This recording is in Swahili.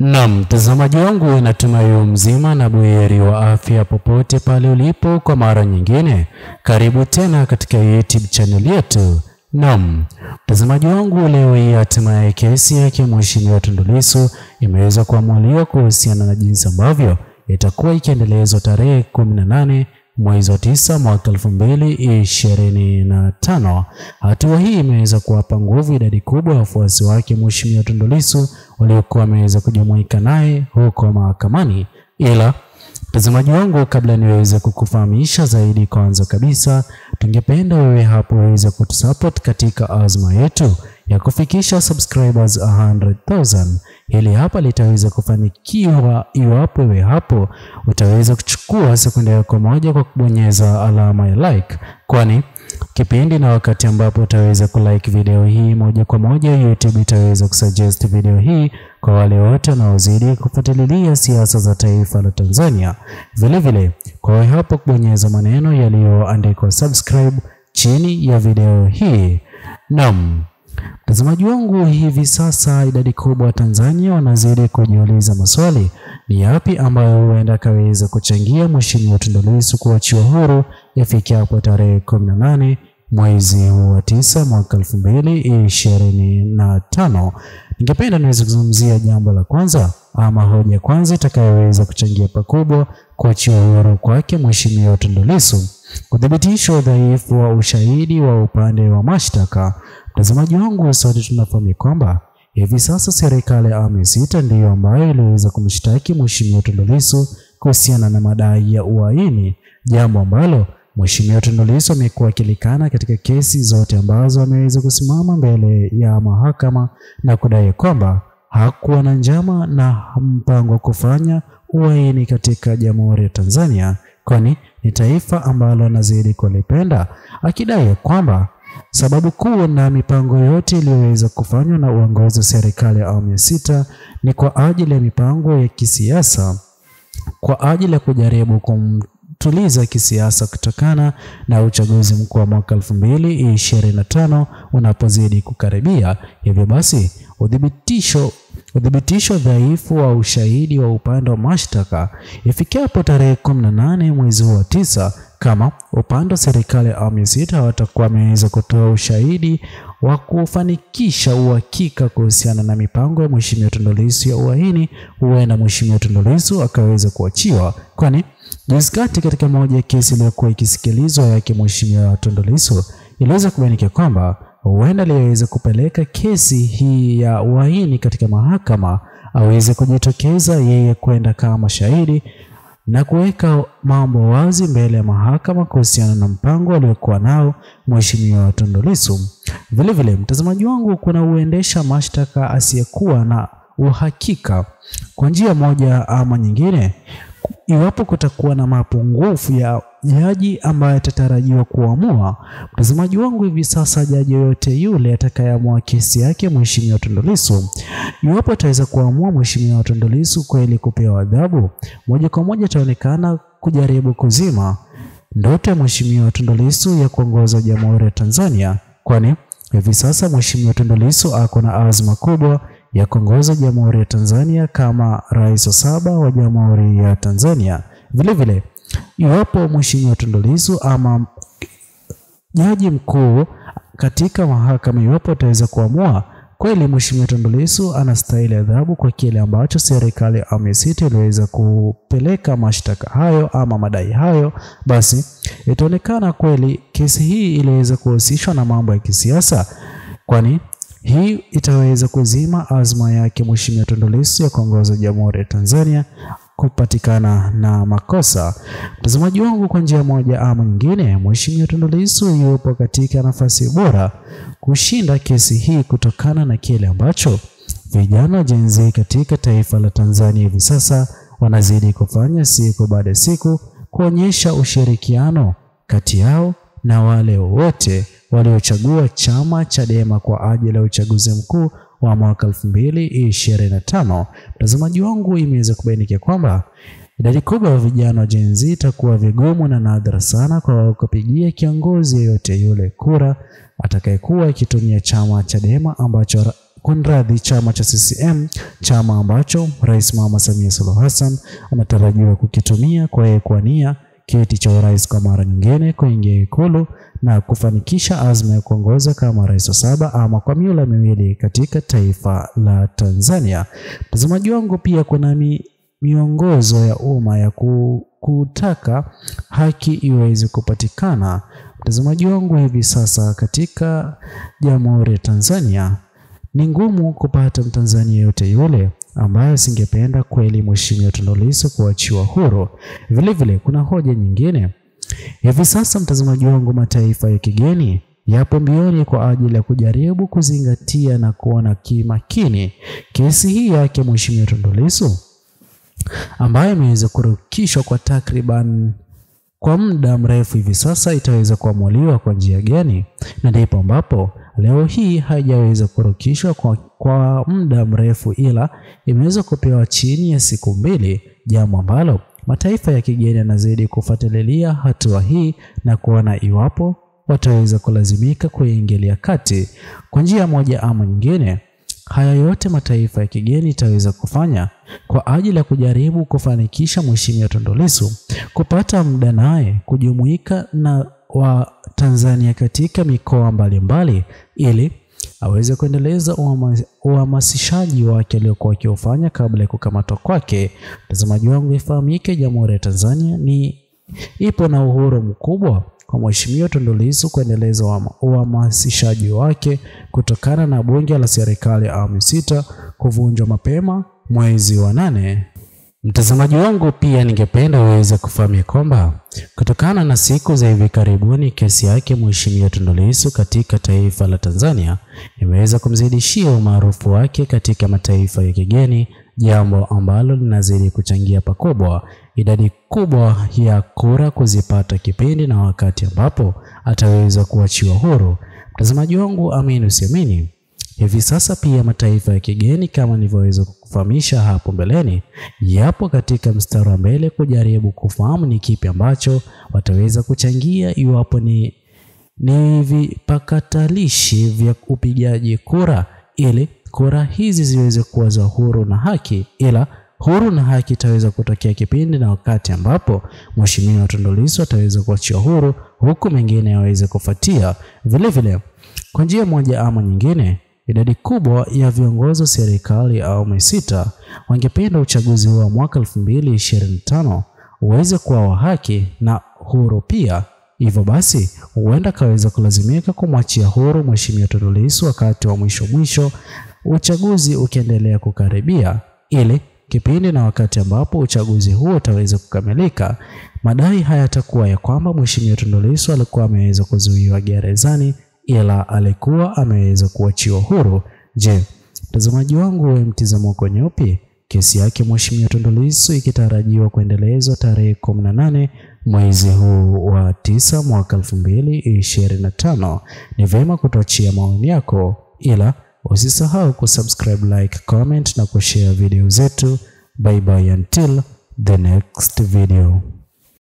Mtazamaji wangu, natumai mzima na buheri wa afya popote pale ulipo. Kwa mara nyingine karibu tena katika YouTube channel yetu. Mtazamaji wangu, leo hii hatimaye kesi yake Mheshimiwa Tundu Lissu imeweza kuamuliwa kuhusiana na jinsi ambavyo itakuwa ikiendelezwa tarehe 18 mwezi wa 9 mwaka 2025. Hatua hii imeweza kuwapa nguvu idadi kubwa ya wafuasi wake Mheshimiwa Tundu Lissu waliokuwa wameweza kujumuika naye huko mahakamani. Ila mtazamaji wangu, kabla niweze kukufahamisha zaidi, kwanza kabisa tungependa wewe hapo uweze kutusupport katika azma yetu ya kufikisha subscribers 100,000. Hili hapa litaweza kufanikiwa iwapo wewe hapo utaweza kuchukua sekunde yako moja kwa kubonyeza alama ya like, kwani kipindi na wakati ambapo utaweza kulike video hii moja kwa moja, YouTube itaweza kusuggest video hii kwa wale wote wanaozidi kufuatilia siasa za taifa la Tanzania. Vile vile kwa wewe hapo kubonyeza maneno yaliyoandikwa subscribe chini ya video hii. Mtazamaji wangu, hivi sasa idadi kubwa wa Tanzania wanazidi kujiuliza maswali, ni yapi ambayo huenda kaweza kuchangia Mheshimiwa Tundu Lissu kuachiwa huru ifikapo tarehe 18 mwezi wa 9 mwaka 2025. Ningependa niweze kuzungumzia jambo la kwanza ama hoja kwanza itakayoweza kuchangia pakubwa kuachiwa huru kwake Mheshimiwa Tundu Lissu: kudhibitisha udhaifu wa ushahidi wa upande wa mashtaka. Mtazamaji wangu, sote tunafahamu kwamba hivi sasa serikali ya awamu ya 6 ndiyo ambayo iliweza kumshtaki Mheshimiwa Tundu Lissu kuhusiana na madai ya uhaini, jambo ambalo Mheshimiwa Tundu Lissu amekuwa akilikana katika kesi zote ambazo ameweza kusimama mbele ya mahakama na kudai kwamba hakuwa na njama na mpango wa kufanya uhaini katika Jamhuri ya Tanzania, kwani ni taifa ambalo anazidi kulipenda, akidai kwamba sababu kuu na mipango yote iliyoweza kufanywa na uongozi wa serikali ya awamu ya 6 ni kwa ajili ya mipango ya kisiasa, kwa ajili ya kujaribu kumtuliza kisiasa kutokana na uchaguzi mkuu wa mwaka 2025 unapozidi kukaribia. Hivyo basi udhibitisho dhaifu wa ushahidi wa upande wa mashtaka ifikapo tarehe 18 mwezi wa 9, kama upande wa serikali ya awamu ya 6 watakuwa wameweza kutoa ushahidi wa kufanikisha uhakika kuhusiana na mipango ya Mheshimiwa Tundu Lissu ya uhaini, huenda Mheshimiwa Tundu Lissu akaweza kuachiwa, kwani juzi katika moja ya kesi iliyokuwa ikisikilizwa yake Mheshimiwa Tundu Lissu iliweza kubainika kwamba huenda aliweza kupeleka kesi hii ya uhaini katika mahakama aweze kujitokeza yeye kwenda kama shahidi na kuweka mambo wazi mbele ya mahakama kuhusiana na mpango aliokuwa nao Mheshimiwa Tundu Lissu. Vile vile mtazamaji wangu, kuna uendesha mashtaka asiyekuwa na uhakika kwa njia moja ama nyingine, iwapo kutakuwa na mapungufu ya jaji ambaye atatarajiwa kuamua. Mtazamaji wangu, hivi sasa jaji yote yule atakayeamua kesi yake Mheshimiwa Tundu Lissu, iwapo ataweza kuamua Mheshimiwa Tundu Lissu kweli kupewa adhabu, moja kwa moja ataonekana kujaribu kuzima ndoto ya Mheshimiwa Tundu Lissu ya kuongoza Jamhuri ya Tanzania, kwani hivi sasa Mheshimiwa Tundu Lissu ako na azma kubwa ya kuongoza Jamhuri ya Tanzania kama rais wa 7 wa Jamhuri ya Tanzania. Vile vile iwapo Mheshimiwa Tundu Lissu ama jaji mkuu katika mahakama, iwapo ataweza kuamua kweli Mheshimiwa Tundu Lissu anastahili adhabu kwa kile ambacho serikali ya awamu ya 6 iliweza kupeleka mashtaka hayo ama madai hayo, basi itaonekana kweli kesi hii iliweza kuhusishwa na mambo ya kisiasa, kwani hii itaweza kuzima azma yake Mheshimiwa Tundu Lissu ya kuongoza Jamhuri ya Tanzania kupatikana na makosa. Mtazamaji wangu, kwa njia moja ama nyingine, Mheshimiwa Tundu Lissu yupo katika nafasi bora kushinda kesi hii kutokana na kile ambacho vijana Gen Z katika taifa la Tanzania hivi sasa wanazidi kufanya siku baada ya siku, kuonyesha ushirikiano kati yao na wale wote waliochagua chama Chadema kwa ajili ya uchaguzi mkuu wa mwaka 2025. Mtazamaji wangu, imeweza kubainika kwamba idadi kubwa ya vijana wa Gen Z itakuwa vigumu na nadra sana kwa kupigia kiongozi yeyote yule kura atakayekuwa akitumia chama Chadema ambacho kunradhi chama cha CCM, chama ambacho Rais Mama Samia Suluhu Hassan anatarajiwa kukitumia kwa kuwania kiti cha urais kwa mara nyingine kuingia Ikulu na kufanikisha azma ya kuongoza kama rais wa 7 ama kwa miula miwili katika taifa la Tanzania. Mtazamaji wangu, pia kuna miongozo ya umma ya kutaka haki iweze kupatikana. Mtazamaji wangu, hivi sasa katika Jamhuri ya Tanzania ni ngumu kupata Mtanzania yote yule ambaye singependa kweli Mheshimiwa Tundu Lissu kuachiwa huru. Vile vile kuna hoja nyingine. Hivi sasa mtazamaji wangu, mataifa ya kigeni yapo mbioni kwa ajili ya kujaribu kuzingatia na kuona kimakini kesi hii yake Mheshimiwa Tundu Lissu ambaye imeweza kurukishwa kwa takriban kwa muda mrefu. Hivi sasa itaweza kuamuliwa kwa njia gani? Na ndipo ambapo leo hii haijaweza kurukishwa kwa muda mrefu, ila imeweza kupewa chini ya siku 2, jambo ambalo mataifa ya kigeni yanazidi kufuatilia hatua hii na kuona iwapo wataweza kulazimika kuingilia kati kwa njia moja ama nyingine. Haya yote mataifa ya kigeni itaweza kufanya kwa ajili ya kujaribu kufanikisha Mheshimiwa Tundu Lissu kupata muda naye kujumuika na wa Tanzania katika mikoa mbalimbali ili aweze kuendeleza uhamasishaji wake aliokuwa akiufanya kabla ya kukamatwa kwake. Mtazamaji wangu, ifahamike Jamhuri ya Tanzania ipo na uhuru mkubwa kwa Mheshimiwa Tundu Lissu kuendeleza uhamasishaji wake kutokana na bunge la serikali ya awamu 6 kuvunjwa mapema mwezi wa 8. Mtazamaji wangu, pia ningependa uweze kufahamu kwamba kutokana na siku za hivi karibuni kesi yake Mheshimiwa Tundu Lissu katika taifa la Tanzania imeweza kumzidishia umaarufu wake katika mataifa ya kigeni, jambo ambalo linazidi kuchangia pakubwa idadi kubwa ya kura kuzipata kipindi na wakati ambapo ataweza kuachiwa huru. Mtazamaji wangu, amini usiamini, hivi sasa pia mataifa ya kigeni kama nilivyoweza kukufahamisha hapo mbeleni yapo katika mstari wa mbele kujaribu kufahamu ni kipi ambacho wataweza kuchangia iwapo ni vipakatalishi vya upigaji kura ili kura hizi ziweze kuwa za huru na haki, ila huru na haki itaweza kutokea kipindi na wakati ambapo Mheshimiwa Tundu Lissu ataweza kuachiwa huru, huku mengine yaweze kufuatia. Vile vile kwa njia moja ama nyingine, idadi kubwa ya viongozi wa serikali ya awamu 6 wangependa uchaguzi wa mwaka 2025 uweze kuwa wa haki na huru pia. Hivyo basi huenda kaweza kulazimika kumwachia huru Mheshimiwa Tundu Lissu wakati wa mwisho uchaguzi ukiendelea kukaribia, ili kipindi na wakati ambapo uchaguzi huo utaweza kukamilika, madai hayatakuwa ya kwamba Mheshimiwa Tundu Lissu alikuwa ameweza kuzuiwa gerezani, ila alikuwa ameweza kuachiwa huru. Je, mtazamaji wangu, wewe mtazamo wako ni upi? Kesi yake Mheshimiwa Tundu Lissu ikitarajiwa kuendelezwa tarehe 18 mwezi huu wa 9 mwaka 2025. Ni vyema kutoachia maoni yako, ila usisahau kusubscribe, like, comment na kushare video zetu. Bye bye until the next video.